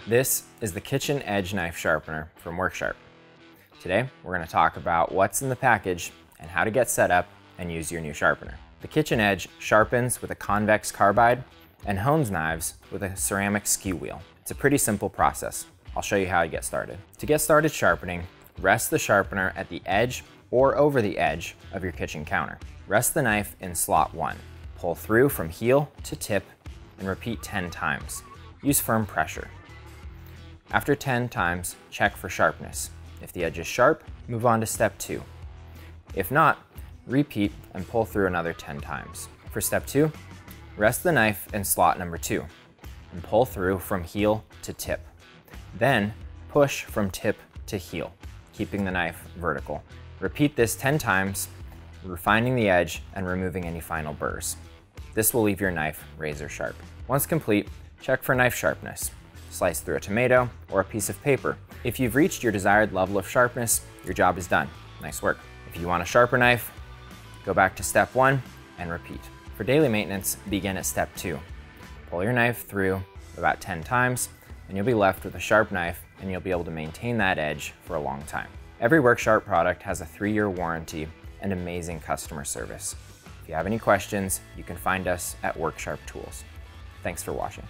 This is the Kitchen Edge Knife Sharpener from WorkSharp. Today, we're going to talk about what's in the package and how to get set up and use your new sharpener. The Kitchen Edge sharpens with a convex carbide and hones knives with a ceramic skew wheel. It's a pretty simple process. I'll show you how to get started. To get started sharpening, rest the sharpener at the edge or over the edge of your kitchen counter. Rest the knife in slot 1. Pull through from heel to tip and repeat 10 times. Use firm pressure. After 10 times, check for sharpness. If the edge is sharp, move on to step 2. If not, repeat and pull through another 10 times. For step 2, rest the knife in slot number 2 and pull through from heel to tip. Then push from tip to heel, keeping the knife vertical. Repeat this 10 times, refining the edge and removing any final burrs. This will leave your knife razor sharp. Once complete, check for knife sharpness. Slice through a tomato or a piece of paper. If you've reached your desired level of sharpness, your job is done. Nice work. If you want a sharper knife, go back to step 1 and repeat. For daily maintenance, begin at step 2. Pull your knife through about 10 times and you'll be left with a sharp knife and you'll be able to maintain that edge for a long time. Every WorkSharp product has a 3-year warranty and amazing customer service. If you have any questions, you can find us at WorkSharp Tools. Thanks for watching.